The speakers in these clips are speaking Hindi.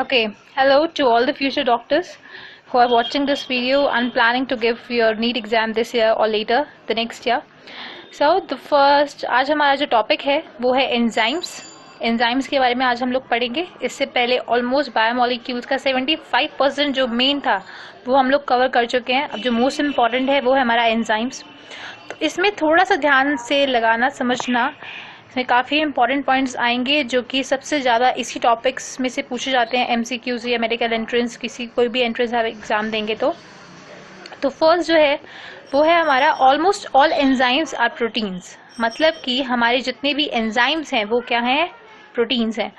Okay, hello to all the future doctors who are watching this video and planning to give your NEET exam this year or later the next year. So the first आज हमारा जो टॉपिक है वो है एंजाइम्स के बारे में आज हम लोग पढ़ेंगे। इससे पहले ऑलमोस्ट बायोमोलिक्यूल्स का 75% जो मेन था वो हम लोग कवर कर चुके हैं। अब जो मोस्ट इम्पॉर्टेंट है वो है हमारा एंजाइम्स। तो इसमें थोड़ा सा ध्यान से लगाना समझना, इसमें काफ़ी इंपॉर्टेंट पॉइंट्स आएंगे जो कि सबसे ज़्यादा इसी टॉपिक्स में से पूछे जाते हैं MCQs या मेडिकल एंट्रेंस, किसी कोई भी एंट्रेंस एग्ज़ाम देंगे तो फर्स्ट जो है वो है हमारा almost all enzymes are proteins. मतलब कि हमारे जितने भी एंजाइम्स हैं वो क्या हैं, प्रोटीन्स हैं।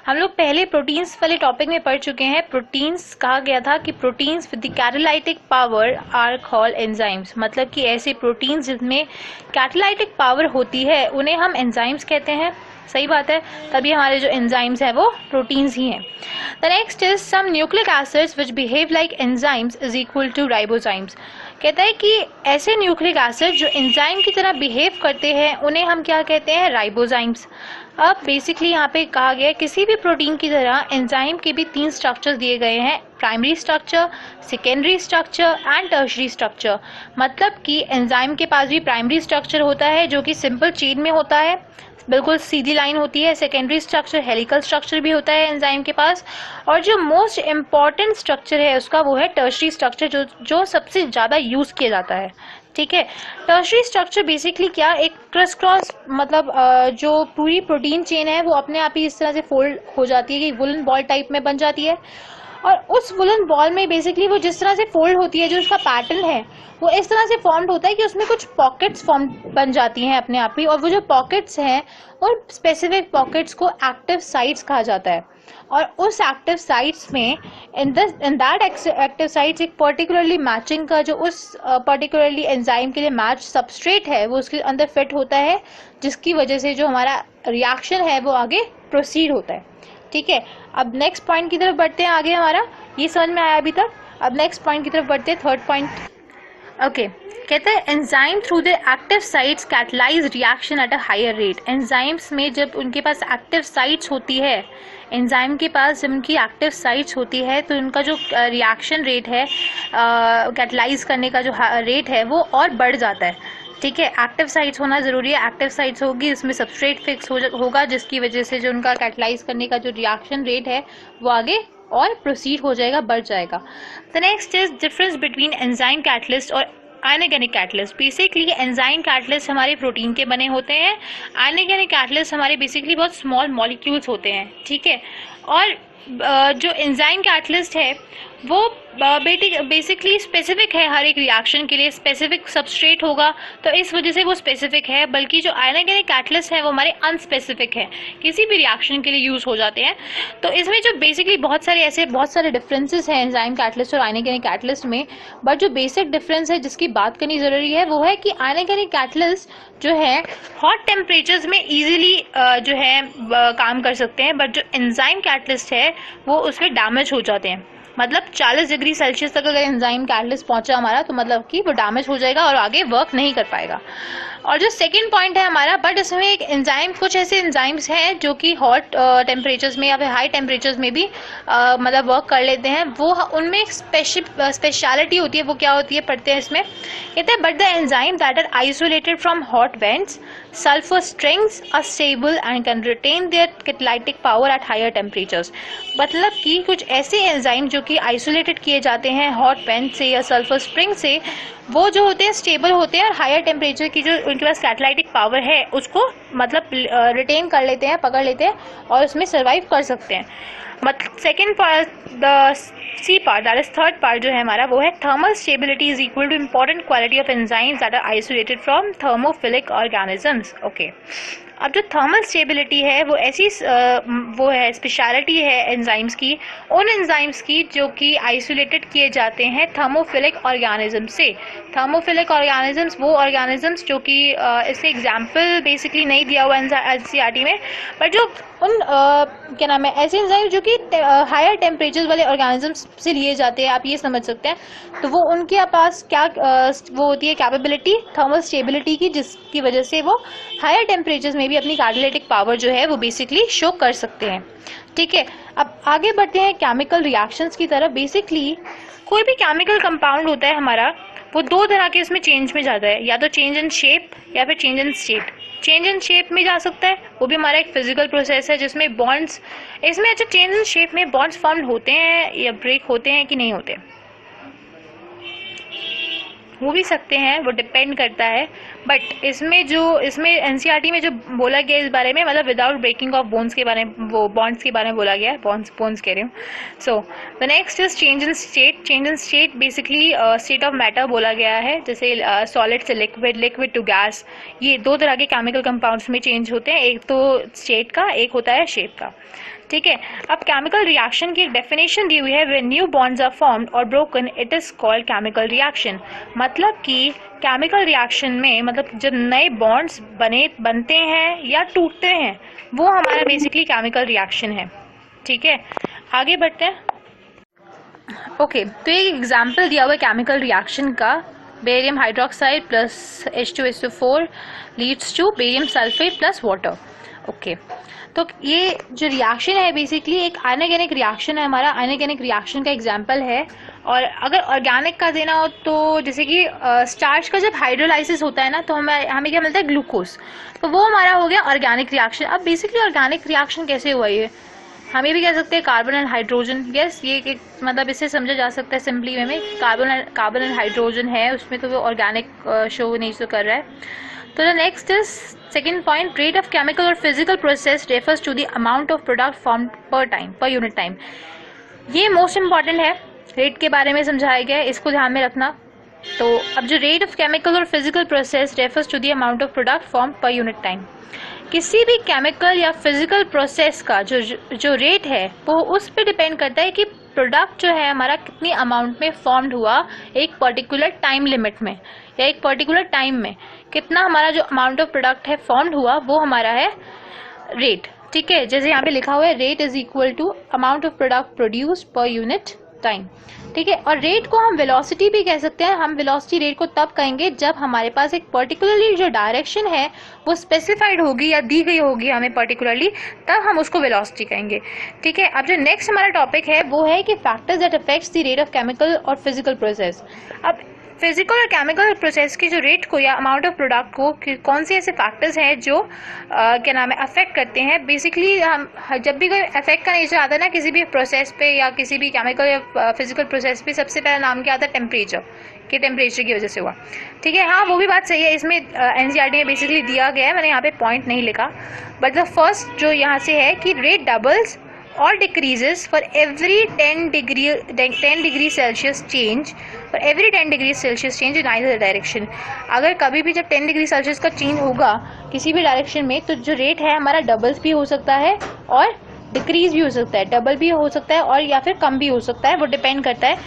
हम लोग पहले प्रोटीन्स वाले टॉपिक में पढ़ चुके हैं। प्रोटीन्स कहा गया था कि proteins with the catalytic power are called enzymes. मतलब कि ऐसे प्रोटीन्स जिसमें कैटालाइटिक पावर होती है उन्हें हम एंजाइम्स कहते हैं। सही बात है, तभी हमारे जो एंजाइम्स हैं वो प्रोटीन्स ही हैं। The next is some nucleic acids which behave like enzymes is equal to ribozymes. कहता है कि ऐसे न्यूक्लिक एसिड जो एंजाइम की तरह बिहेव करते हैं उन्हें हम क्या कहते हैं, राइबोजाइम्स। अब बेसिकली यहाँ पे कहा गया है किसी भी प्रोटीन की तरह एंजाइम के भी 3 स्ट्रक्चर्स दिए गए हैं, primary structure, secondary structure and tertiary structure. मतलब कि एंजाइम के पास भी प्राइमरी स्ट्रक्चर होता है जो कि सिंपल चेन में होता है, बिल्कुल सीधी लाइन होती है। सेकेंडरी स्ट्रक्चर हेलिकल स्ट्रक्चर भी होता है एंजाइम के पास। और जो मोस्ट इम्पॉर्टेंट स्ट्रक्चर है उसका वो है टर्शरी स्ट्रक्चर, जो सबसे ज़्यादा यूज़ किया जाता है। ठीक है, टर्शरी स्ट्रक्चर बेसिकली क्या, एक क्रिस क्रॉस, मतलब जो पूरी प्रोटीन चेन है वो अपने आप ही इस तरह से फोल्ड हो जाती है कि वुलन बॉल टाइप में बन जाती है। और उस वुलन बॉल में बेसिकली वो जिस तरह से फोल्ड होती है, जो उसका पैटर्न है वो इस तरह से फॉर्म्ड होता है कि उसमें कुछ पॉकेट्स फॉर्म बन जाती हैं अपने आप ही। और वो जो पॉकेट्स हैं और स्पेसिफिक पॉकेट्स को एक्टिव साइट्स कहा जाता है। और उस एक्टिव साइट्स में इन दैट एक्टिव साइट्स एक पर्टिकुलरली मैचिंग का, जो उस पर्टिकुलरली एंजाइम के लिए मैच सबस्ट्रेट है वो उसके अंदर फिट होता है, जिसकी वजह से जो हमारा रिएक्शन है वो आगे प्रोसीड होता है। ठीक है, अब नेक्स्ट पॉइंट की तरफ बढ़ते हैं। आगे हमारा ये समझ में आया अभी तक। अब नेक्स्ट पॉइंट की तरफ बढ़ते हैं, थर्ड पॉइंट। ओके, कहते हैं enzyme through the active sites catalyse reaction at a higher rate. Enzymes में जब उनके पास एक्टिव साइट्स होती है, एंजाइम के पास जब उनकी एक्टिव साइट्स होती है तो उनका जो रिएक्शन रेट है, कैटलाइज करने का जो रेट है वो और बढ़ जाता है। ठीक है, एक्टिव साइट्स होना ज़रूरी है। एक्टिव साइट्स होगी, इसमें सबस्ट्रेट फिक्स होगा, जिसकी वजह से जो उनका कैटलाइज करने का जो रिएक्शन रेट है वो आगे और प्रोसीड हो जाएगा, बढ़ जाएगा। The next is difference between enzyme catalyst और आयनोर्गेनिक कैटलिस्ट। बेसिकली एंजाइम कैटलिस्ट हमारे प्रोटीन के बने होते हैं, आयनोर्गेनिक कैटलिस्ट हमारे बेसिकली बहुत स्मॉल मॉलिक्यूल्स होते हैं। ठीक है, और जो एंजाइम कैटलिस्ट है वो बेसिकली स्पेसिफिक है, हर एक रिएक्शन के लिए स्पेसिफिक सबस्ट्रेट होगा, तो इस वजह से वो स्पेसिफिक है। बल्कि जो आयनोर्गेनिक कैटलिस्ट है वो हमारे अनस्पेसिफिक है, किसी भी रिएक्शन के लिए यूज़ हो जाते हैं। तो इसमें जो बेसिकली बहुत सारे डिफरेंसेस हैं एंजाइम कैटलिस्ट और आयनोर्गेनिक कैटलिस्ट में। बट जो बेसिक डिफरेंस है जिसकी बात करनी ज़रूरी है वो है कि आयनोर्गेनिक कैटलिस्ट जो है हॉट टेम्परेचर्स में ईजिली जो है काम कर सकते हैं, बट जो एंजाइम कैटलिस्ट है वो उसमें डैमेज हो जाते हैं। मतलब 40 डिग्री सेल्सियस तक अगर एंजाइम कैटलिस्ट पहुंचा हमारा तो मतलब कि वो डैमेज हो जाएगा और आगे वर्क नहीं कर पाएगा। और जो सेकंड पॉइंट है हमारा, बट इसमें एक एंजाइम, कुछ ऐसे एंजाइम्स हैं जो कि हॉट टेम्परेचर्स में या फिर हाई टेम्परेचर्स में भी मतलब वर्क कर लेते हैं। वो उनमें एक स्पेशलिटी होती है। वो क्या होती है, पढ़ते हैं इसमें। कहते हैं but the enzyme that are isolated from hot vents sulfur strings are stable and can retain their catalytic power at higher temperatures। मतलब कि कुछ ऐसे एंजाइम जो कि आइसोलेटेड किए जाते हैं हॉट वेंट से या सल्फर स्प्रिंग से, वो जो होते हैं स्टेबल होते हैं और हायर टेम्परेचर की जो उनके पास कैटालाइटिक पावर है उसको मतलब रिटेन कर लेते हैं, पकड़ लेते हैं और उसमें सर्वाइव कर सकते हैं। मतलब second part, the C part, that is third part जो है हमारा वो है thermal stability is equal to important quality of enzymes that are isolated from thermophilic organisms. Okay, अब जो थर्मल स्टेबिलिटी है वो ऐसी वो है स्पेशलिटी है एंजाइम्स की, उन एंजाइम्स की जो कि आइसोलेटेड किए जाते हैं थर्मोफिलिक ऑर्गेनिज्म से। थर्मोफिलिक ऑर्गेनिजम्स वो ऑर्गेनिजम्स जो कि इससे एग्जाम्पल बेसिकली नहीं दिया हुआ NCERT में, पर जो उन क्या नाम है, ऐसे एंजाइम जो कि हायर टेम्परेचर वाले ऑर्गेनिजम्स से लिए जाते हैं, आप ये समझ सकते हैं। तो वो उनके पास क्या वो होती है कैपेबिलिटी थर्मल स्टेबिलिटी की, जिसकी वजह से वो हायर टेम्परेचर्स में भी अपनी कैटालिटिक पावर जो है वो बेसिकली शो कर सकते हैं। ठीक है, अब आगे बढ़ते हैं केमिकल रिएक्शंस की तरफ। बेसिकली कोई भी केमिकल कंपाउंड होता है हमारा, वो दो तरह के इसमें चेंज में जाता है, या तो चेंज इन शेप या फिर change in state. Change in shape में जा सकता है, वो भी हमारा एक फिजिकल प्रोसेस है जिसमें बॉन्ड्स, इसमें अच्छा चेंज इन शेप में बॉन्ड्स फॉर्म होते हैं या ब्रेक होते हैं कि नहीं होते, हो भी सकते हैं, वो डिपेंड करता है। बट इसमें एनसीईआरटी में जो बोला गया इस बारे में, मतलब विदाउट ब्रेकिंग ऑफ बोन्स के बारे में, वो बॉन्ड्स के बारे में बोला गया है, बोन्स कह रही हूँ। So the next is change in state. Change in state basically state of matter बोला गया है, जैसे सॉलिड से लिक्विड, लिक्विड टू गैस। ये दो तरह के केमिकल कंपाउंड्स में चेंज होते हैं, एक तो स्टेट का, एक होता है शेप का। ठीक है, अब केमिकल रिएक्शन की एक डेफिनेशन दी हुई है, when new bonds are formed और broken it is called chemical reaction. मतलब कि केमिकल रिएक्शन में, मतलब जब नए बॉन्ड्स बनते हैं या टूटते हैं, वो हमारा बेसिकली केमिकल रिएक्शन है। ठीक है, आगे बढ़ते हैं। ओके, तो एक एग्जाम्पल दिया हुआ है केमिकल रिएक्शन का, barium hydroxide plus H2SO4 leads to barium sulphate plus water. Okay, तो ये जो रिएक्शन है बेसिकली एक अनऑर्गेनिक रिएक्शन है, हमारा अनऑर्गेनिक रिएक्शन का एग्जांपल है। और अगर ऑर्गेनिक का देना हो तो जैसे कि स्टार्च का जब हाइड्रोलाइसिस होता है ना, तो हमें क्या मिलता है, ग्लूकोज, तो वो हमारा हो गया ऑर्गेनिक रिएक्शन। अब बेसिकली ऑर्गेनिक रिएक्शन कैसे हुआ, ये हम ये भी कह सकते हैं कार्बन एंड हाइड्रोजन। यस, ये मतलब इससे समझा जा सकता है सिंपली वे में, कार्बन एंड हाइड्रोजन है उसमें, तो वो ऑर्गेनिक शो नहीं तो कर रहा है। तो the next is second point, rate of chemical और physical process refers to the amount of product formed per unit time. ये मोस्ट इंपॉर्टेंट है, रेट के बारे में समझाया गया है, इसको ध्यान में रखना। तो अब जो रेट ऑफ केमिकल और physical process refers to the amount of product formed per unit time. किसी भी केमिकल या फिजिकल प्रोसेस का जो रेट है वो उस पर डिपेंड करता है कि प्रोडक्ट जो है हमारा कितनी अमाउंट में फॉर्म्ड हुआ एक पर्टिकुलर टाइम लिमिट में, या एक पर्टिकुलर टाइम में कितना हमारा जो अमाउंट ऑफ प्रोडक्ट है फॉर्म्ड हुआ, वो हमारा है रेट। ठीक है, जैसे यहाँ पे लिखा हुआ है rate is equal to amount of product produced per unit time. ठीक है, और रेट को हम वेलोसिटी भी कह सकते हैं। हम वेलोसिटी रेट को तब कहेंगे जब हमारे पास एक पर्टिकुलरली जो डायरेक्शन है वो स्पेसिफाइड होगी या दी गई होगी हमें पर्टिकुलरली, तब हम उसको वेलोसिटी कहेंगे। ठीक है, अब जो नेक्स्ट हमारा टॉपिक है वो है कि factors that affects the rate of chemical और फिजिकल प्रोसेस। अब फिजिकल और केमिकल प्रोसेस की जो रेट को या अमाउंट ऑफ प्रोडक्ट को कौन से ऐसे फैक्टर्स हैं जो क्या नाम है अफेक्ट करते हैं। बेसिकली हम जब भी कोई अफेक्ट का नेचर आता है ना किसी भी प्रोसेस पे या किसी भी केमिकल या फिजिकल प्रोसेस पे, सबसे पहला नाम क्या आता है, टेम्परेचर, कि टेम्परेचर की वजह से हुआ। ठीक है, हाँ वो भी बात सही है, इसमें एनसीईआरटी में बेसिकली दिया गया है, मैंने यहाँ पे पॉइंट नहीं लिखा। बट द फर्स्ट जो यहाँ से है कि rate doubles or decreases for every 10 degree Celsius change, for every 10 degree Celsius change in either direction। अगर कभी भी जब 10 डिग्री सेल्सियस का चेंज होगा किसी भी डायरेक्शन में, तो जो रेट है हमारा डबल्स भी हो सकता है और डिक्रीज भी हो सकता है, डबल भी हो सकता है और या फिर कम भी हो सकता है, वो डिपेंड करता है।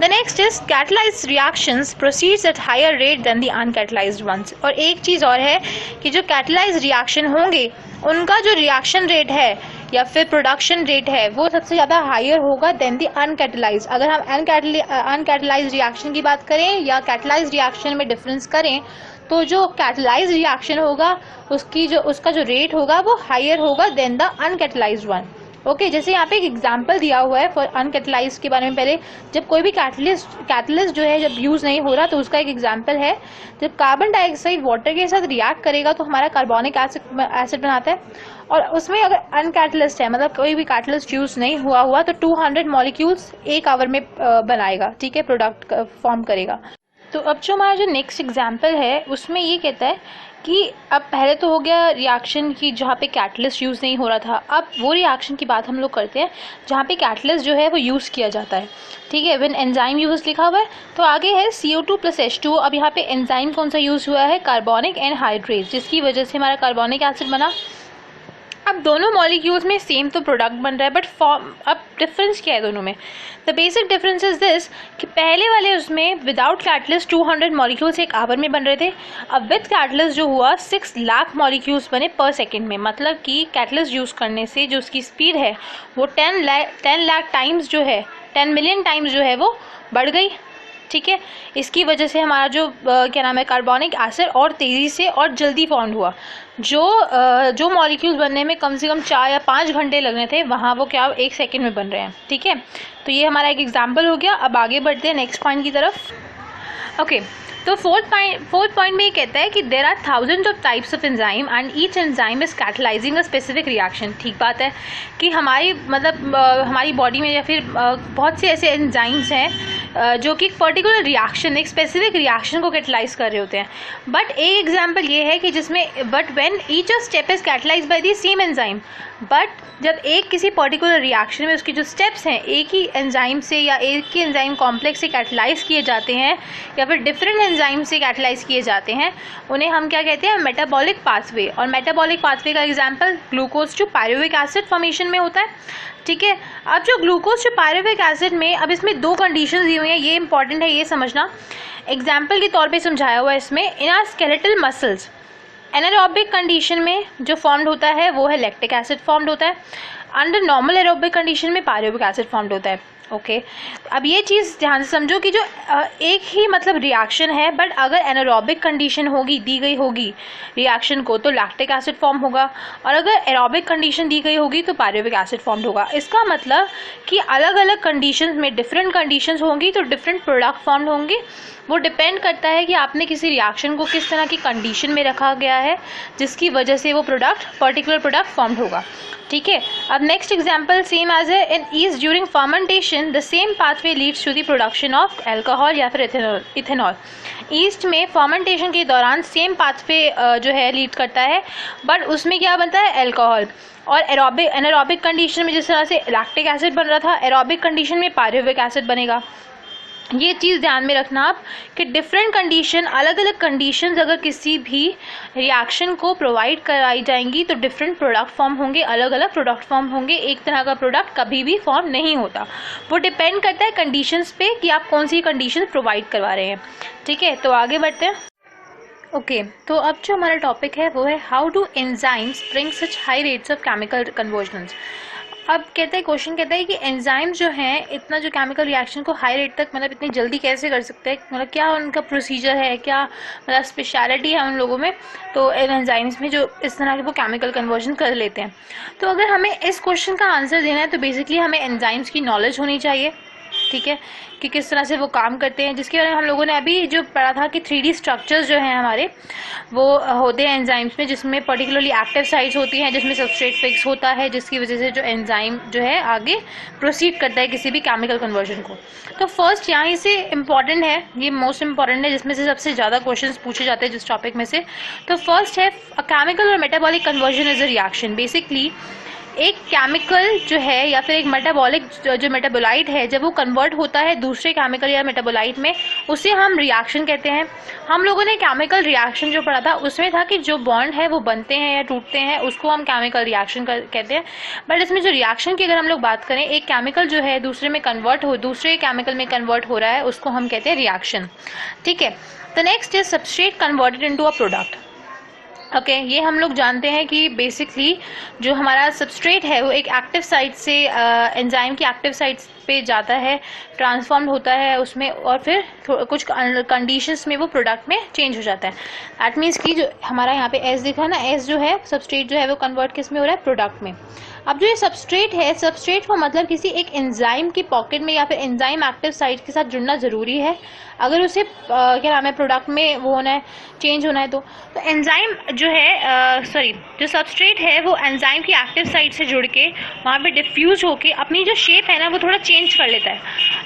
The next is catalysed reactions proceeds at higher rate than the uncatalysed ones. और एक चीज़ और है कि जो कैटलाइज्ड रिएक्शन होंगे उनका जो रिएक्शन रेट है या फिर प्रोडक्शन रेट है वो सबसे ज़्यादा हायर होगा देन दी अनकैटलाइज। अगर हम अनकैटलाइज रिएक्शन की बात करें या कैटलाइज रिएक्शन में डिफरेंस करें, तो जो कैटलाइज रिएक्शन होगा उसका जो रेट होगा वो हायर होगा than the uncatalysed one. Okay, जैसे यहाँ पे एक एग्जांपल दिया हुआ है फॉर अनकैटलाइज के बारे में। पहले जब कोई भी कैटलिस्ट जो है जब यूज नहीं हो रहा, तो उसका एक एग्जांपल है, जब कार्बन डाइऑक्साइड वाटर के साथ रिएक्ट करेगा तो हमारा कार्बोनिक एसिड बनाता है, और उसमें अगर अनकैटलिस्ट है, मतलब कोई भी कैटलिस्ट यूज नहीं हुआ तो 200 मॉलिक्यूल्स एक आवर में बनाएगा। ठीक है, प्रोडक्ट फॉर्म करेगा। तो अब जो हमारा जो नेक्स्ट एग्जांपल है उसमें ये कहता है कि अब पहले तो हो गया रिएक्शन की जहाँ पे कैटलिस्ट यूज़ नहीं हो रहा था, अब वो रिएक्शन की बात हम लोग करते हैं जहाँ पे कैटलिस्ट जो है वो यूज़ किया जाता है। ठीक है, व्हेन एंजाइम यूज लिखा हुआ है, तो आगे है CO2 + H2O। अब यहाँ पे एंजाइम कौन सा यूज़ हुआ है, कार्बोनिक एनहाइड्रेज, जिसकी वजह से हमारा कार्बोनिक एसिड बना। अब दोनों मॉलिक्यूल्स में सेम तो प्रोडक्ट बन रहा है, बट अब डिफरेंस क्या है दोनों में। The basic difference is this कि पहले वाले उसमें विदाउट कैटलिस्ट 200 मॉलिक्यूल्स एक आवर में बन रहे थे, अब विद कैटलिस्ट जो हुआ 6 लाख मॉलिक्यूल्स बने पर सेकेंड में। मतलब कि कैटलिस्ट यूज़ करने से जो उसकी स्पीड है वो 10 लाख टाइम्स जो है, 10 मिलियन टाइम्स जो है वो बढ़ गई। ठीक है। इसकी वजह से हमारा जो क्या नाम है कार्बोनिक एसिड और तेज़ी से और जल्दी फॉर्म हुआ। जो मॉलिक्यूल्स बनने में कम से कम 4 या 5 घंटे लगने थे, वहाँ वो क्या 1 सेकेंड में बन रहे हैं। ठीक है, तो ये हमारा एक एग्जाम्पल हो गया। अब आगे बढ़ते हैं नेक्स्ट पॉइंट की तरफ। ओके, तो फोर्थ पॉइंट में ये कहता है कि there are thousands of types of enzyme and each enzyme is catalysing a specific reaction. ठीक बात है कि हमारी हमारी बॉडी में या फिर बहुत से ऐसे एंजाइम्स हैं जो कि एक पर्टिकुलर रिएक्शन, एक स्पेसिफिक रिएक्शन को कैटलाइज कर रहे होते हैं। बट एक एग्जांपल ये है कि जिसमें when each of step is catalyse by the same enzyme, but जब एक किसी पर्टिकुलर रिएक्शन में उसकी जो स्टेप्स हैं एक ही एंजाइम से या एक ही एंजाइम कॉम्प्लेक्स से कैटलाइज किए जाते हैं या फिर डिफरेंट एंजाइम से कैटलाइज किए जाते हैं, उन्हें हम क्या कहते हैं, मेटाबॉलिक पाथवे। और मेटाबॉलिक पाथवे का example glucose to pyruvic acid formation में होता है। ठीक है, अब जो ग्लूकोज टू पायरुविक एसिड में, अब इसमें 2 कंडीशंस दी हुई हैं, ये इंपॉर्टेंट है ये समझना। एग्जाम्पल के तौर पे समझाया हुआ है इसमें, इन are skeletal muscles anaerobic condition में जो फॉर्म्ड होता है वो है लैक्टिक एसिड फॉर्म्ड होता है, अंडर नॉर्मल एरोबिक कंडीशन में पायरुविक एसिड फॉर्म्ड होता है। ओके, अब ये चीज़ ध्यान से समझो कि जो एक ही मतलब रिएक्शन है, बट अगर एनारोबिक कंडीशन होगी, दी गई होगी रिएक्शन को, तो लैक्टिक एसिड फॉर्म होगा, और अगर एरोबिक कंडीशन दी गई होगी तो पायरुविक एसिड फॉर्म होगा। इसका मतलब कि अलग अलग कंडीशंस में डिफरेंट कंडीशंस होंगी तो डिफरेंट प्रोडक्ट फॉर्म होंगे। वो डिपेंड करता है कि आपने किसी रिएक्शन को किस तरह की कंडीशन में रखा गया है जिसकी वजह से वो पर्टिकुलर प्रोडक्ट फॉर्म्ड होगा। ठीक है, अब नेक्स्ट एग्जांपल सेम एज है, in yeast during fermentation the same pathway leads to the production of alcohol या फिर इथेनॉल। ईस्ट में फर्मेंटेशन के दौरान सेम पाथवे जो है लीड करता है, बट उसमें क्या बनता है, अल्कोहल। और एनारोबिक कंडीशन में जिस तरह से लैक्टिक एसिड बन रहा था, एरोबिक कंडीशन में पायरुविक एसिड बनेगा। ये चीज़ ध्यान में रखना आप कि डिफरेंट कंडीशन, अलग अलग कंडीशंस अगर किसी भी रिएक्शन को प्रोवाइड कराई जाएंगी तो डिफरेंट प्रोडक्ट फॉर्म होंगे, अलग अलग प्रोडक्ट फॉर्म होंगे। एक तरह का प्रोडक्ट कभी भी फॉर्म नहीं होता, वो डिपेंड करता है कंडीशंस पे कि आप कौन सी कंडीशन प्रोवाइड करवा रहे हैं। ठीक है, तो आगे बढ़ते हैं। ओके, तो अब जो हमारा टॉपिक है वो है how do enzymes bring such high rates of chemical convergence. अब क्वेश्चन कहता है कि एंजाइम जो हैं इतना जो केमिकल रिएक्शन को हाई रेट तक मतलब इतनी जल्दी कैसे कर सकते हैं, मतलब क्या उनका प्रोसीजर है, क्या मतलब स्पेशलिटी है उन लोगों में, तो एंजाइम्स में जो इस तरह के वो केमिकल कन्वर्जन कर लेते हैं। तो अगर हमें इस क्वेश्चन का आंसर देना है तो बेसिकली हमें एंजाइम्स की नॉलेज होनी चाहिए। ठीक है, कि किस तरह से वो काम करते हैं, जिसके बारे में हम लोगों ने अभी जो पढ़ा था कि 3D स्ट्रक्चर्स जो हैं हमारे वो होते हैं एंजाइम्स में, जिसमें पर्टिकुलरली एक्टिव साइट्स होती हैं, जिसमें सबस्ट्रेट फिक्स होता है, जिसकी वजह से जो एंजाइम जो है आगे प्रोसीड करता है किसी भी केमिकल कन्वर्जन को। तो फर्स्ट यहाँ से इम्पॉर्टेंट है, ये मोस्ट इम्पॉर्टेंट है, जिसमें से सबसे ज़्यादा क्वेश्चन पूछे जाते हैं जिस टॉपिक में से। तो फर्स्ट है केमिकल और metabolic conversion is a reaction. Basically एक केमिकल जो है या फिर एक मेटाबॉलिक जो मेटाबोलाइट है, जब वो कन्वर्ट होता है दूसरे केमिकल या मेटाबोलाइट में, उसे हम रिएक्शन कहते हैं। हम लोगों ने केमिकल रिएक्शन जो पढ़ा था उसमें था कि जो बॉन्ड है वो बनते हैं या टूटते हैं, उसको हम केमिकल रिएक्शन कहते हैं। बट इसमें जो रिएक्शन की अगर हम लोग बात करें, एक केमिकल जो है दूसरे केमिकल में कन्वर्ट हो रहा है, उसको हम कहते हैं रिएक्शन। ठीक है, the next is substrate converted into a product. Okay, ये हम लोग जानते हैं कि बेसिकली जो हमारा सबस्ट्रेट है वो एक एक्टिव साइट से एंजाइम की एक्टिव साइट पे जाता है, ट्रांसफॉर्म होता है उसमें, और फिर कुछ कंडीशंस में वो प्रोडक्ट में चेंज हो जाता है। दैट मीन्स कि जो हमारा यहाँ पे एस दिखा ना, एस जो है सबस्ट्रेट जो है वो कन्वर्ट किस में हो रहा है, प्रोडक्ट में। अब जो ये सबस्ट्रेट है, सबस्ट्रेट को मतलब किसी एक एंजाइम की पॉकेट में या फिर एंजाइम एक्टिव साइट के साथ जुड़ना ज़रूरी है अगर उसे क्या नाम है प्रोडक्ट में वो होना है, चेंज होना है। तो एंजाइम जो है जो सबस्ट्रेट है वो एंजाइम की एक्टिव साइट से जुड़ के वहाँ पे डिफ्यूज होके अपनी जो शेप है ना वो थोड़ा चेंज कर लेता है,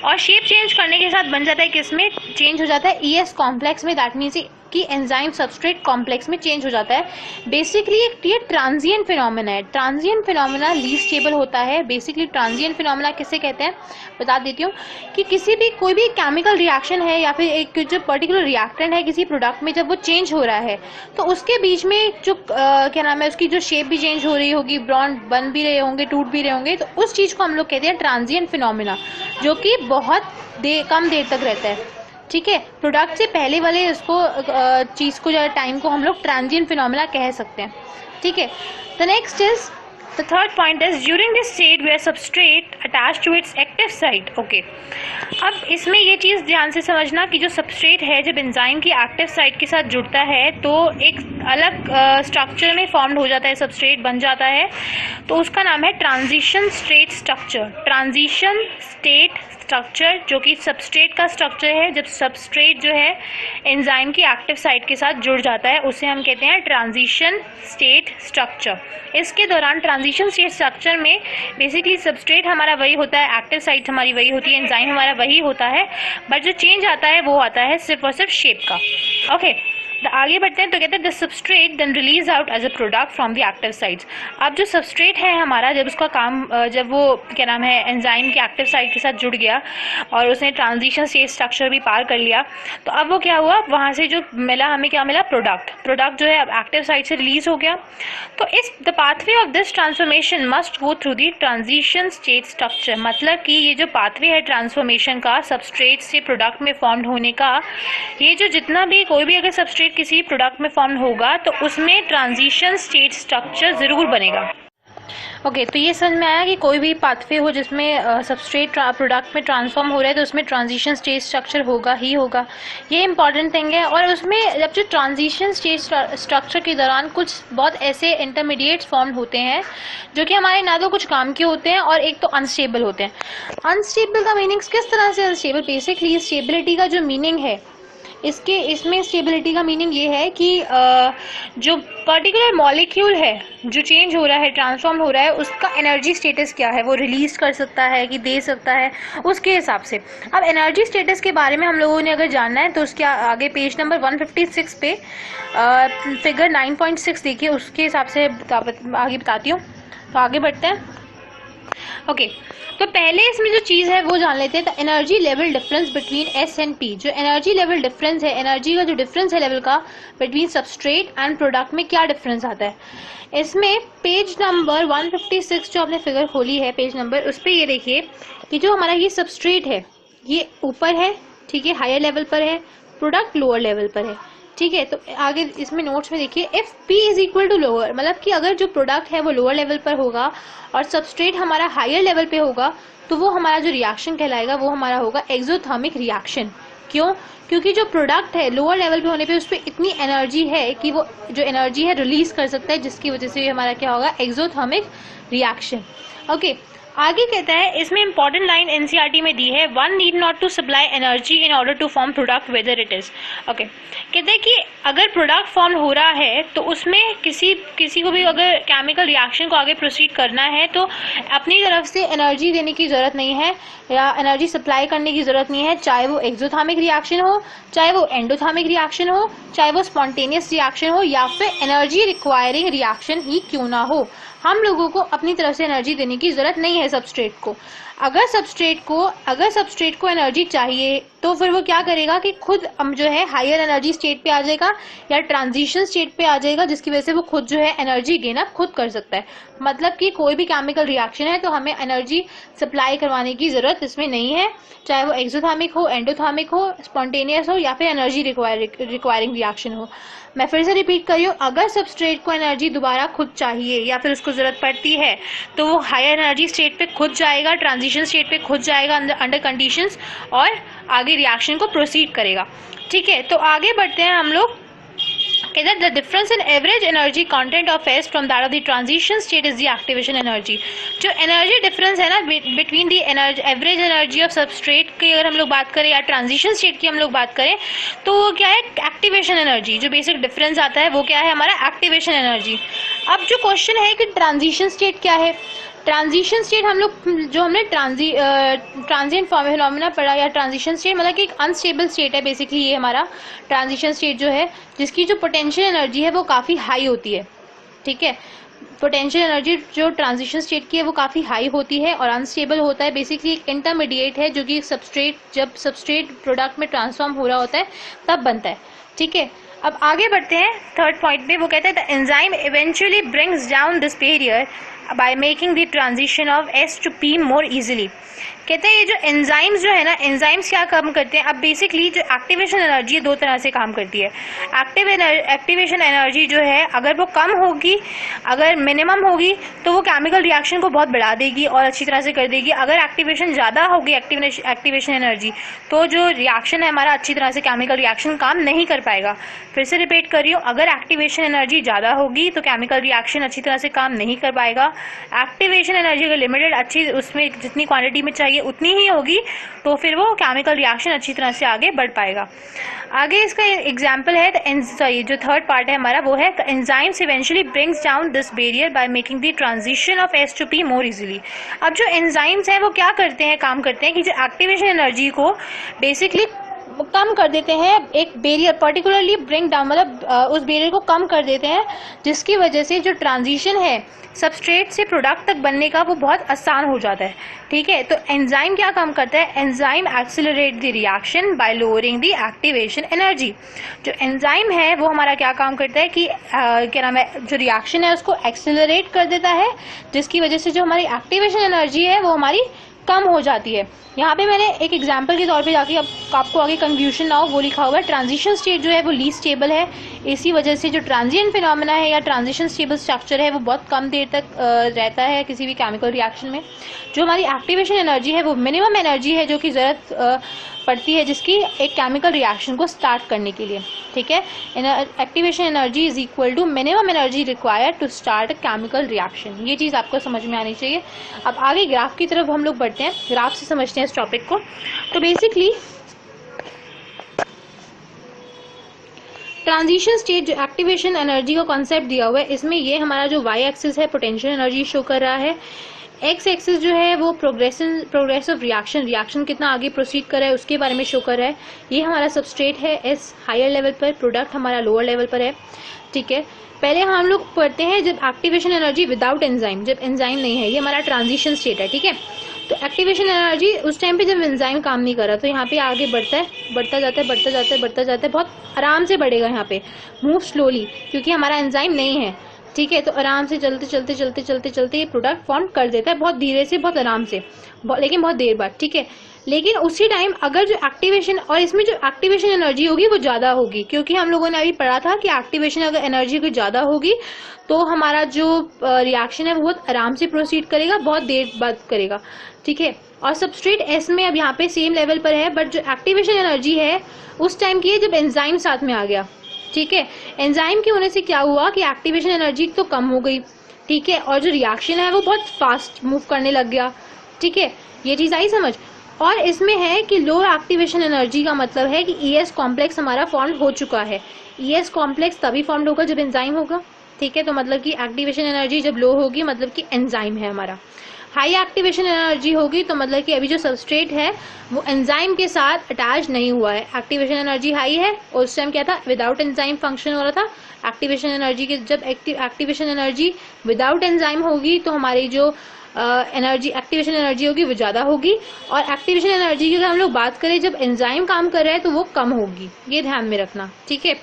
और शेप चेंज करने के साथ बन जाता है किसमें, चेंज हो जाता है ES कॉम्प्लेक्स में। दैट मीन्स कि एंजाइम सबस्ट्रेट कॉम्प्लेक्स में चेंज हो जाता है। बेसिकली ये ट्रांजिएंट फिनोमेना है। ट्रांजिएंट फिनोमेना लीस्ट स्टेबल होता है। बेसिकली ट्रांजिएंट फिनोमेना किसे कहते हैं बता देती हूँ, कि कोई भी केमिकल रिएक्शन है या फिर एक जो पर्टिकुलर रिएक्टेंट है किसी प्रोडक्ट में, जब वो चेंज हो रहा है तो उसके बीच में जो क्या नाम है उसकी जो शेप भी चेंज हो रही होगी, बॉन्ड बन भी रहे होंगे, टूट भी रहे होंगे, तो उस चीज़ को हम लोग कहते हैं ट्रांजिएंट फिनोमेना, जो कि बहुत कम देर तक रहता है। ठीक है, प्रोडक्ट से पहले वाले उसको चीज़ को या टाइम को हम लोग ट्रांजिएंट फिनोमेना कह सकते हैं। ठीक है, the next is The third point is during this state where substrate attached to its active site. Okay. अब इसमें ये चीज़ ध्यान से समझना कि जो सबस्ट्रेट है जब एंजाइम की एक्टिव साइट के साथ जुड़ता है तो एक अलग स्ट्रक्चर में फॉर्म्ड हो जाता है, सबस्ट्रेट बन जाता है, तो उसका नाम है transition state structure. Transition state structure जो कि सबस्ट्रेट का स्ट्रक्चर है, जब सबस्ट्रेट जो है एंजाइम की एक्टिव साइट के साथ जुड़ जाता है उसे हम कहते हैं ट्रांजिशन स्टेट स्ट्रक्चर। इसके दौरान ट्रांजिशन स्टेट स्ट्रक्चर में बेसिकली सबस्ट्रेट हमारा वही होता है, एक्टिव साइट हमारी वही होती है, एंजाइम हमारा वही होता है, बट जो चेंज आता है वो आता है सिर्फ और सिर्फ शेप का। ओके, आगे बढ़ते हैं तो कहते हैं the substrate then release out as a product from the active sites. अब जो सबस्ट्रेट है हमारा जब उसका काम जब वो क्या नाम है एंजाइम के एक्टिव साइट के साथ जुड़ गया और उसने ट्रांजिशन स्टेट स्ट्रक्चर भी पार कर लिया, तो अब वो क्या हुआ, वहाँ से जो मिला हमें क्या मिला, प्रोडक्ट जो है अब एक्टिव साइट से रिलीज हो गया। तो इस the pathway of this transformation must go through the transition state structure. मतलब कि ये जो पाथवे है ट्रांसफॉर्मेशन का सबस्ट्रेट से प्रोडक्ट में फॉर्म्ड होने का, ये जो जितना भी कोई भी अगर सबस्ट्रेट किसी प्रोडक्ट में फॉर्म होगा तो उसमें ट्रांजिशन स्टेट स्ट्रक्चर जरूर बनेगा। ओके, तो ये समझ में आया कि कोई भी पाथवे हो जिसमें सबस्ट्रेट प्रोडक्ट में ट्रांसफॉर्म हो रहा है तो उसमें ट्रांजिशन स्टेट स्ट्रक्चर होगा ही होगा, ये इंपॉर्टेंट थिंग है। और उसमें जब जो ट्रांजिशन स्टेट स्ट्रक्चर के दौरान कुछ बहुत ऐसे इंटरमीडिएट्स फॉर्म होते हैं जो कि हमारे ना तो कुछ काम के होते हैं और एक तो अनस्टेबल होते हैं। अनस्टेबल का मीनिंग किस तरह से अनस्टेबल, बेसिकली स्टेबिलिटी का जो मीनिंग है इसमें स्टेबिलिटी का मीनिंग ये है कि जो पर्टिकुलर मॉलिक्यूल है जो चेंज हो रहा है, ट्रांसफॉर्म हो रहा है, उसका एनर्जी स्टेटस क्या है, वो रिलीज कर सकता है कि दे सकता है, उसके हिसाब से। अब एनर्जी स्टेटस के बारे में हम लोगों ने अगर जानना है तो उसके आगे पेज नंबर 156 पे फिगर 9.6 देखिए, उसके हिसाब से आगे बताती हूँ। तो आगे बढ़ते हैं। ओके, तो पहले इसमें जो चीज़ है वो जान लेते हैं, the energy level difference between S and P. जो एनर्जी लेवल डिफरेंस है, एनर्जी का जो डिफरेंस है लेवल का बिटवीन सबस्ट्रेट एंड प्रोडक्ट में क्या डिफरेंस आता है। इसमें पेज नंबर 156 जो आपने फिगर खोली है पेज नंबर, उस पर ये देखिए कि जो हमारा ये सबस्ट्रेट है ये ऊपर है, ठीक है, हायर लेवल पर है, प्रोडक्ट लोअर लेवल पर है, ठीक है। तो आगे इसमें नोट्स में देखिए if P is equal to lower, मतलब कि अगर जो प्रोडक्ट है वो लोअर लेवल पर होगा और सबस्ट्रेट हमारा हायर लेवल पे होगा तो वो हमारा जो रिएक्शन कहलाएगा वो हमारा होगा एक्सोथर्मिक रिएक्शन। क्यों? क्योंकि जो प्रोडक्ट है लोअर लेवल पे होने पे उस पर इतनी एनर्जी है कि वो जो एनर्जी है रिलीज कर सकता है, जिसकी वजह से हमारा क्या होगा, एक्सोथर्मिक रिएक्शन। ओके, आगे कहता है, इसमें इंपॉर्टेंट लाइन एनसीईआरटी में दी है, one need not to supply energy in order to form product whether it is. Okay, कहते हैं कि अगर प्रोडक्ट फॉर्म हो रहा है तो उसमें किसी को भी अगर केमिकल रिएक्शन को आगे प्रोसीड करना है तो अपनी तरफ से एनर्जी देने की ज़रूरत नहीं है या एनर्जी सप्लाई करने की ज़रूरत नहीं है, चाहे वो एक्सोथर्मिक रिएक्शन हो, चाहे वो एंडोथर्मिक रिएक्शन हो, चाहे वो स्पॉन्टेनियस रिएक्शन हो या फिर एनर्जी रिक्वायरिंग रिएक्शन ही क्यों ना हो, हम लोगों को अपनी तरफ से एनर्जी देने की ज़रूरत नहीं है सबस्ट्रेट को। अगर सबस्ट्रेट को एनर्जी चाहिए तो फिर वो क्या करेगा कि खुद जो है हायर एनर्जी स्टेट पे आ जाएगा या ट्रांजिशन स्टेट पे आ जाएगा, जिसकी वजह से वो खुद जो है एनर्जी गेन अप खुद कर सकता है। मतलब कि कोई भी केमिकल रिएक्शन है तो हमें एनर्जी सप्लाई करवाने की ज़रूरत इसमें नहीं है, चाहे वो एक्सोथर्मिक हो, एंडोथर्मिक हो, स्पॉन्टेनियस हो या फिर एनर्जी रिक्वायरिंग रिएक्शन हो। मैं फिर से रिपीट कर रही हूँ, अगर सबस्ट्रेट को एनर्जी दोबारा खुद चाहिए या फिर उसको ज़रूरत पड़ती है तो वो हायर एनर्जी स्टेट पे खुद जाएगा, ट्रांजिशन स्टेट पे खुद जाएगा अंडर कंडीशंस और आगे रिएक्शन को प्रोसीड करेगा। ठीक है, तो आगे बढ़ते हैं हम लोग। That the difference in average energy content of S from that of the transition state is the activation energy। जो एनर्जी डिफरेंस है ना between the average energy of substrate की अगर हम लोग बात करें या ट्रांजिशन स्टेट की हम लोग बात करें तो वो क्या है, एक्टिवेशन एनर्जी। जो बेसिक डिफरेंस आता है वो क्या है, हमारा एक्टिवेशन एनर्जी। अब जो क्वेश्चन है कि ट्रांजिशन स्टेट क्या है, ट्रांजिशन स्टेट हम लोग जो हमने ट्रांजिएंट फिनोमेना पढ़ा या ट्रांजिशन स्टेट मतलब कि एक अनस्टेबल स्टेट है बेसिकली ये हमारा ट्रांजिशन स्टेट जो है, जिसकी जो पोटेंशियल एनर्जी है वो काफ़ी हाई होती है। ठीक है, पोटेंशियल एनर्जी जो ट्रांजिशन स्टेट की है वो काफ़ी हाई होती है और अनस्टेबल होता है। बेसिकली एक इंटरमीडिएट है जो कि जब सबस्ट्रेट प्रोडक्ट में ट्रांसफॉर्म हो रहा होता है तब बनता है। ठीक है, अब आगे बढ़ते हैं थर्ड पॉइंट में। वो कहते हैं the enzyme eventually brings down this barrier. by making the transition of S to P more easily. कहते हैं ये जो एंजाइम्स जो है ना, एंजाइम्स क्या काम करते हैं, अब बेसिकली जो एक्टिवेशन एनर्जी दो तरह से काम करती है. एक्टिवेशन एनर्जी जो है अगर वो कम होगी, अगर मिनिमम होगी तो वो केमिकल रिएक्शन को बहुत बढ़ा देगी और अच्छी तरह से कर देगी. अगर एक्टिवेशन ज़्यादा होगी एक्टिवेशन एनर्जी, तो जो रिएक्शन है हमारा अच्छी तरह से केमिकल रिएक्शन काम नहीं कर पाएगा. फिर से रिपीट कर रही हूँ, अगर एक्टिवेशन एनर्जी ज़्यादा होगी तो केमिकल रिएक्शन अच्छी तरह से काम नहीं कर पाएगा. एक्टिवेशन एनर्जी अगर लिमिटेड अच्छी उसमें जितनी क्वांटिटी में चाहिए उतनी ही होगी तो फिर वो केमिकल रिएक्शन अच्छी तरह से आगे बढ़ पाएगा. आगे इसका एग्जांपल है जो थर्ड पार्ट है हमारा वो है the enzymes eventually brings down this barrier by making the transition of S to P more easily. अब जो एंजाइम्स हैं वो क्या करते हैं, काम करते हैं कि जो एक्टिवेशन एनर्जी को बेसिकली कम कर देते हैं, एक बैरियर पर्टिकुलरली ब्रिंग डाउन, मतलब उस बैरियर को कम कर देते हैं, जिसकी वजह से जो ट्रांजिशन है सबस्ट्रेट से प्रोडक्ट तक बनने का वो बहुत आसान हो जाता है. ठीक है, तो एंजाइम क्या काम करता है, enzyme accelerate the reaction by lowering the activation energy. जो एंजाइम है वो हमारा क्या काम करता है कि क्या नाम है, जो रिएक्शन है उसको एक्सेलरेट कर देता है, जिसकी वजह से जो हमारी एक्टिवेशन एनर्जी है वो हमारी कम हो जाती है. यहाँ पे मैंने एक एग्जांपल के तौर पे जाके अब आपको आगे कंफ्यूजन ना हो वो लिखा हुआ है. ट्रांजिशन स्टेट जो है वो लीस्ट स्टेबल है, इसी वजह से जो ट्रांजिएंट फिनोमेना है या ट्रांजिशन स्टेबल स्ट्रक्चर है वो बहुत कम देर तक रहता है किसी भी केमिकल रिएक्शन में. जो हमारी एक्टिवेशन एनर्जी है वो मिनिमम एनर्जी है जो कि ज़रूरत पड़ती है जिसकी एक केमिकल रिएक्शन को स्टार्ट करने के लिए. ठीक है, activation energy is equal to minimum energy required to start a chemical reaction. ये चीज़ आपको समझ में आनी चाहिए. अब आगे ग्राफ की तरफ हम लोग बढ़ते हैं, ग्राफ से समझते हैं इस टॉपिक को. तो बेसिकली ट्रांजिशन स्टेट जो एक्टिवेशन एनर्जी का कॉन्सेप्ट दिया हुआ है, इसमें ये हमारा जो वाई एक्सिस है पोटेंशियल एनर्जी शो कर रहा है, एक्स एक्सिस जो है वो प्रोग्रेसिव रिएक्शन कितना आगे प्रोसीड कर रहा है उसके बारे में शो कर रहा है. ये हमारा सबस्ट्रेट है एस हायर लेवल पर, प्रोडक्ट हमारा लोअर लेवल पर है. ठीक है, पहले हम लोग पढ़ते हैं जब एक्टिवेशन एनर्जी विदाउट एंजाइम, जब एंजाइम नहीं है, ये हमारा ट्रांजिशन स्टेट है. ठीक है, तो एक्टिवेशन एनर्जी उस टाइम पे जब एंजाइम काम नहीं कर रहा, तो यहाँ पे आगे बढ़ता है, बढ़ता जाता है, बढ़ता जाता है, बढ़ता जाता है, बहुत आराम से बढ़ेगा. यहाँ पे मूव स्लोली क्योंकि हमारा एंजाइम नहीं है. ठीक है, तो आराम से चलते चलते चलते चलते चलते ये प्रोडक्ट फॉर्म कर देता है, बहुत धीरे से, बहुत आराम से, लेकिन बहुत देर बाद. ठीक है, लेकिन उसी टाइम अगर जो एक्टिवेशन और इसमें जो एक्टिवेशन एनर्जी होगी वो ज़्यादा होगी, क्योंकि हम लोगों ने अभी पढ़ा था कि एक्टिवेशन अगर एनर्जी कोई ज़्यादा होगी तो हमारा जो रिएक्शन है वो बहुत आराम से प्रोसीड करेगा, बहुत देर बाद करेगा. ठीक है, और सबस्ट्रेट एस में अब यहाँ पे सेम लेवल पर है, बट जो एक्टिवेशन एनर्जी है उस टाइम की है जब एंजाइम साथ में आ गया. ठीक है, एंजाइम के होने से क्या हुआ कि एक्टिवेशन एनर्जी तो कम हो गई. ठीक है, और जो रिएक्शन है वो बहुत फास्ट मूव करने लग गया. ठीक है, ये चीज़ आई समझ. और इसमें है कि लो एक्टिवेशन एनर्जी का मतलब है कि ईएस कॉम्प्लेक्स हमारा फॉर्म हो चुका है. ईएस कॉम्प्लेक्स तभी फॉर्म होगा जब एंजाइम होगा. ठीक है, तो मतलब कि एक्टिवेशन एनर्जी जब लो होगी मतलब कि एंजाइम है हमारा. हाई एक्टिवेशन एनर्जी होगी तो मतलब कि अभी जो सबस्ट्रेट है वो एंजाइम के साथ अटैच नहीं हुआ है. एक्टिवेशन एनर्जी हाई है और उस टाइम क्या था, विदाउट एंजाइम फंक्शन हो रहा था. एक्टिवेशन एनर्जी के जब एक्टिवेशन एनर्जी विदाउट एंजाइम होगी तो हमारी जो एनर्जी एक्टिवेशन एनर्जी होगी वो ज़्यादा होगी. और एक्टिवेशन एनर्जी की अगर हम लोग बात करें जब एंजाइम काम कर रहा है तो वो कम होगी, ये ध्यान में रखना. ठीक है,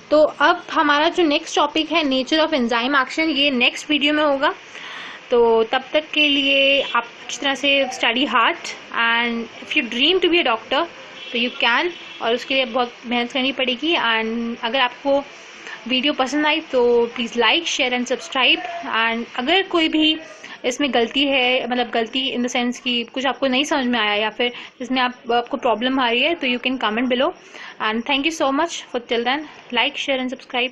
तो अब हमारा जो नेक्स्ट टॉपिक है नेचर ऑफ एंजाइम एक्शन, ये नेक्स्ट वीडियो में होगा. तो तब तक के लिए आप अच्छी तरह से study hard, and if you dream to be a doctor तो यू कैन, और उसके लिए बहुत मेहनत करनी पड़ेगी. एंड अगर आपको वीडियो पसंद आई तो please like share and subscribe. And अगर कोई भी इसमें गलती है, मतलब गलती इन द सेंस कि कुछ आपको नहीं समझ में आया या फिर इसमें आपको प्रॉब्लम आ रही है, तो you can comment below. And thank you so much for till then. Like share and subscribe.